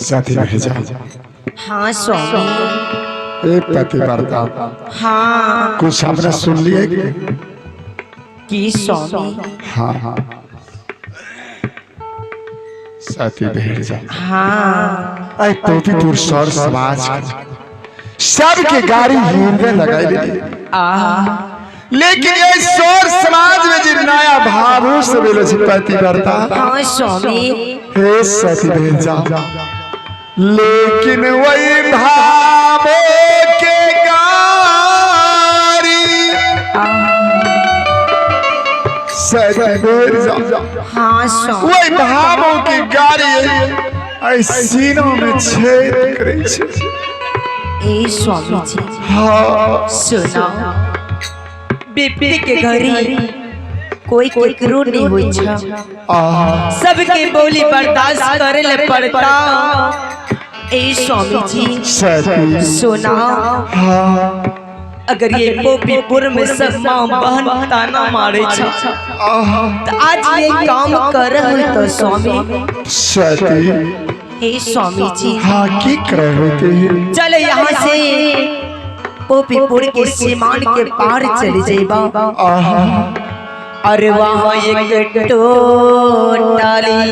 साथी भेजा। हाँ स्वामी। एक पतिव्रता। हाँ कुछ आपने सुन लिया कि स्वामी? हाँ हाँ साथी भेजा। हाँ अरे टोपीपुर सौर समाज सबके गाड़ी हृदय लगाई लेती, लेकिन ये सौर समाज में जो नया भावों से पतिव्रता। हाँ स्वामी। हे सती भेजा, लेकिन वही भावों के गाड़ी सती भेजा। हाँ स्वामी। वही भावों की गाड़ी सीनों में छेद करे छे। ए स्वामी जी हाँ सुनो, विपत्ति के घड़ी कोई केकरो नहीं होई छा, सबके बोली बर्दाश्त करे ले पड़ता। ए स्वामी जी सुना, अगर ये पोपीपुर में सब माँ बहन ताना मारे छा तो आज ये काम कर रहे तो स्वामी। हे स्वामी जी हाँ की कर रहे थे? चले यहाँ से पोपीपुर के सीमान के पार चले जाइबा, और वहाँ एक टोटाली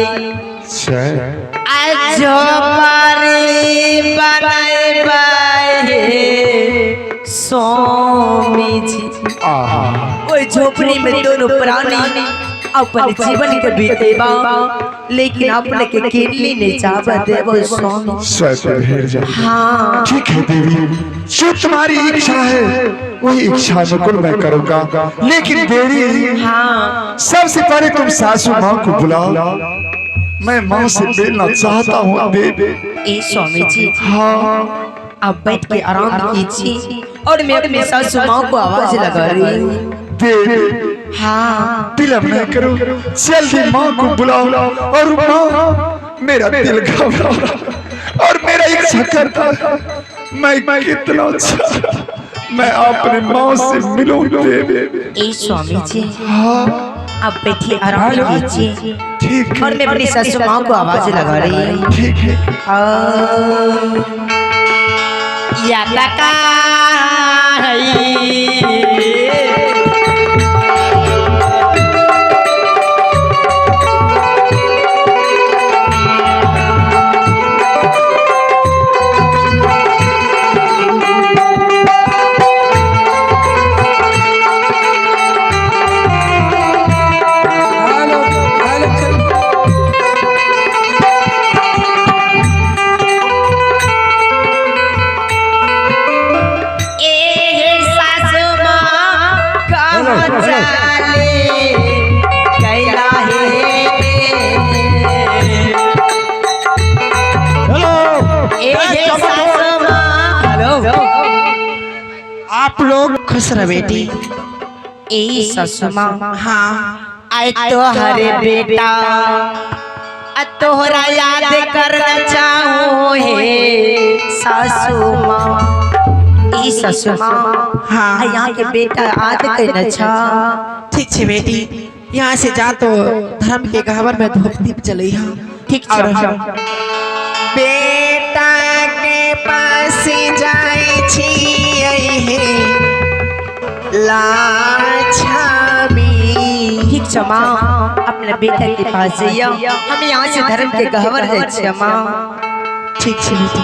बनाए स्वामी जी। वो झोपड़ी में दोनों प्राणी अपने जीवन के बीतेबा, लेकिन अपने के केली नहीं चाहते देवो स्वामी। हाँ ठीक है देवी, जो तुम्हारी इच्छा है वही इच्छा बिल्कुल मैं करूँगा, लेकिन देवी हाँ सबसे पहले तुम सासू माँ को बुलाओ, मैं माँ से मिलना चाहता हूँ देवी। ए स्वामी जी हाँ आप बैठ के आराम कीजिए और मैं अपनी सासू माँ को आवाज लगा रही हूँ। देवी हाँ विलंब न करो, जल्दी माँ को बुलाओ। और माँ मेरा दिल घबरा और मेरा इच्छा करता मैं कितना अच्छा मैं अपने माँ से मिलूं देवी। ए स्वामी जी हाँ आप बैठिए आराम कीजिए, ठीक है। और मैं अपनी सासू माँ को आवाज लगा रही हूँ। ठीक है। या लका आप लोग खुश रह बेटी। ए ससुमा हाँ आए तो हरे बेटा तोहरा याद करना चाहूँ हे सासू माँ। ए ससु माँ हाँ यहाँ के बेटा याद करना छा। ठीक है बेटी, यहाँ से जा तो धर्म के गहवर में धूप दीप जले। ठीक और छा। बेटा के पास जाए छिए लाछामी। ठीक छा माँ, अपने बेटा के पास जाइयो, हम यहाँ से धर्म के गहवर जाए छा माँ। ठीक है बेटी।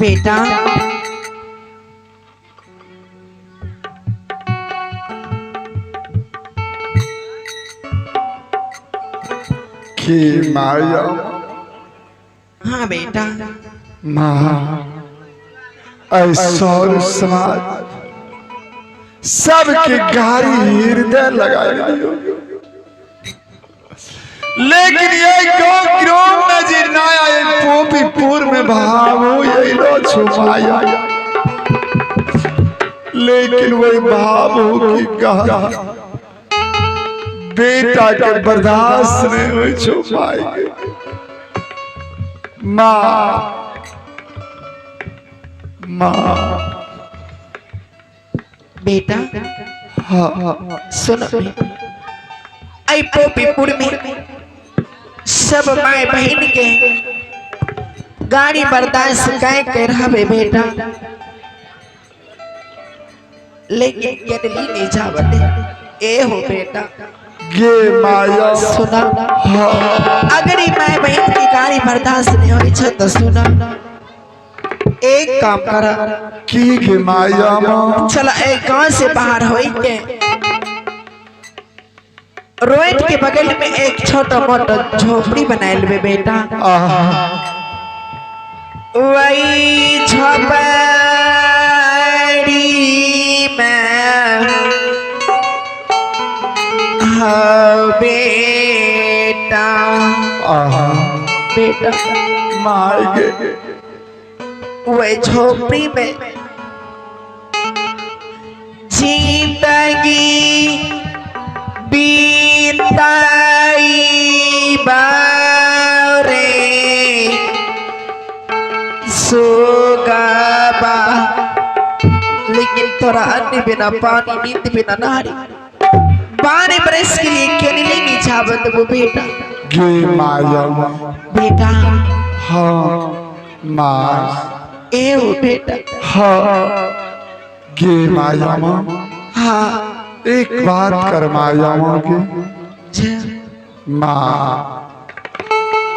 बेटा कि माया हाँ बेटा माँ ऐश्वर्य समाज सबके गाड़ी हृदय लगाए, लेकिन ये गाँव नजर ना आए पोपीपुर में भावो ये लो छुपाया, लेकिन वही भावो की कहा बेटा के बर्दाश्त नहीं हुई छुपाएंगे। माँ बेटा हाँ सुनो। आई पोपीपुर में सब माए बहन के गाड़ी बर्दाश्त कै के रहबे बेटा, लेकिन केतली नहीं जावते ए हो बेटा। गे माया सुना हाँ अगर ये माए बहन की गाड़ी बर्दाश्त नहीं होई छ तो सुना एक काम करा, की गे माया माँ चला एक गांव से बाहर होई के रोड के बगल में एक छोटा मोटा झोपड़ी बनाए लेबे बेटा। आहा वही झोपड़ी में हाँ बेटा, आहा बेटा माय गे वही झोपड़ी में जिंदगी बीताई बारे सोगाबा, लेकिन थोड़ा अन्न बिना पानी नींद बिना नारी 12 बरस के लिए केले नहीं चाहत वो बेटा। गे माया माँ बेटा हाँ माँ ए वो बेटा हाँ गे माया माँ हाँ एक बात कर माया माँ की जा। माँ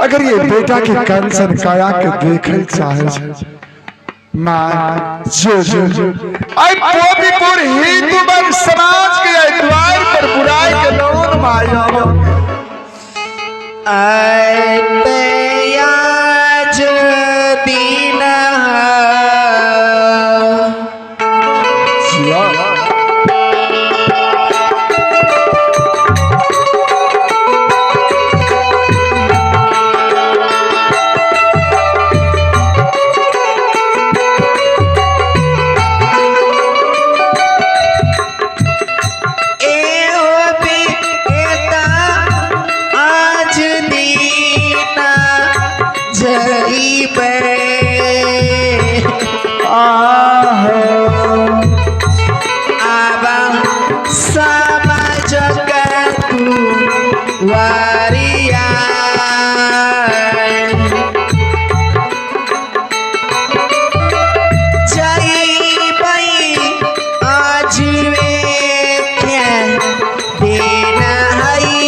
अगर ये बेटा के कंसन काया के देखल चाहे माँ जो आई पोपीपुर हिंदू बन समाज के द्वार पर बुराई के लोन माया माँ आते आज दिन वारिया जाई बई आज वे क्या देना हई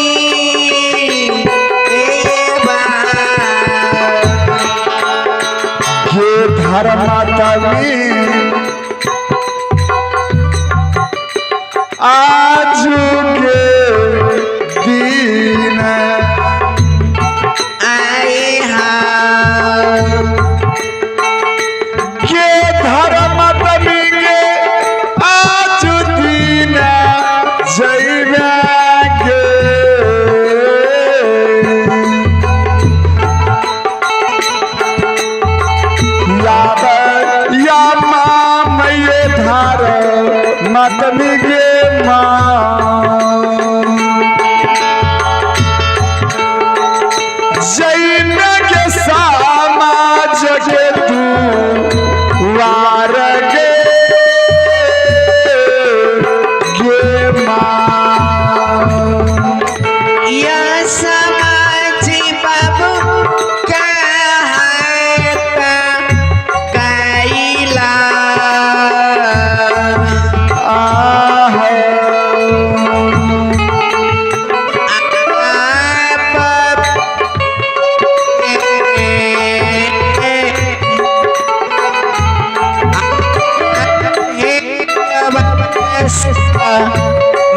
ये धर्म कवि आज के दिन आए हाँ के धर्म कवि के आज दिन जैवे गे या माँ मैं धार मतमी गे माँ जैन के समाज के तू वार गे माँ या समाजी बाबू कहता कैला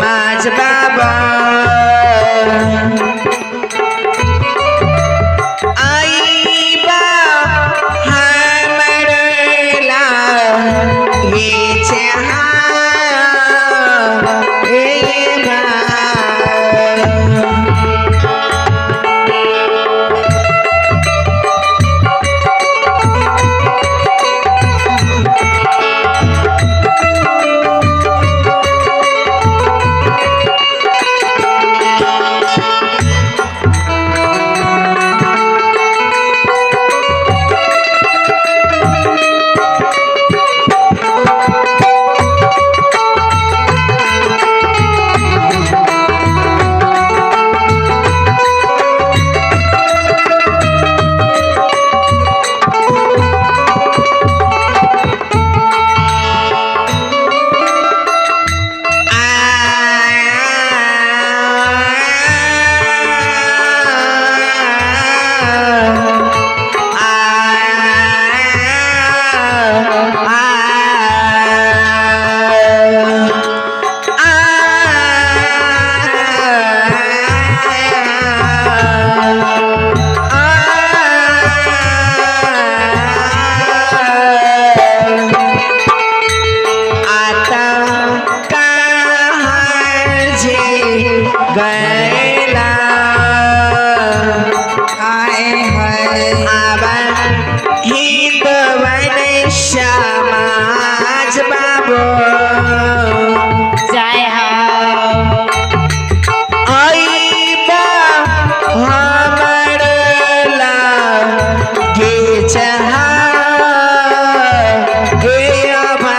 माज बाबा आई बा हमरला हे चाहा ए बा गैला आए हाय अब हिंद बने समाज बाबू जय हो आईबा हमर लागे जहाँ हे अबा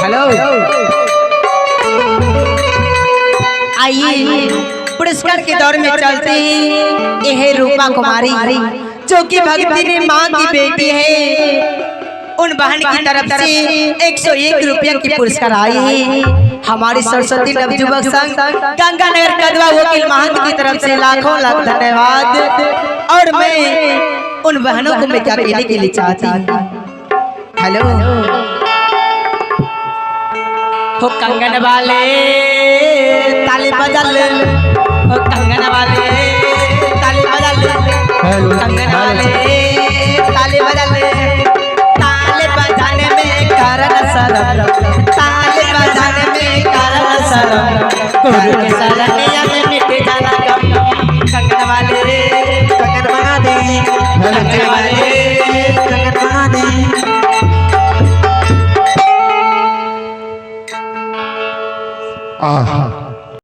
हेलो आइए पुरस्कार के दौर में चलते हैं। यह रूपा कुमारी जो कि भक्ति ने माँ की बेटी है, उन बहन की तरफ से 101 रुपया की पुरस्कार आई है। हमारी सरस्वती नवयुवक संघ गंगानगर कदवा वकील महंत की तरफ से लाखों लाख धन्यवाद। और मैं उन बहनों को मैं क्या कहने के लिए चाहती हूँ। हेलो हो कंगन वाले ताली बजा ले, हो कंगन वाले ताली बजा ले, कंगन वाले ताली बजा ले, ताली बजाने में कारण शरम, ताली बजाने में कारण शरम, गुरु के शरणिया में मिट जाना गम। कंगन वाले कंगन बना दे कंगन वाले कंगन बना दे आहा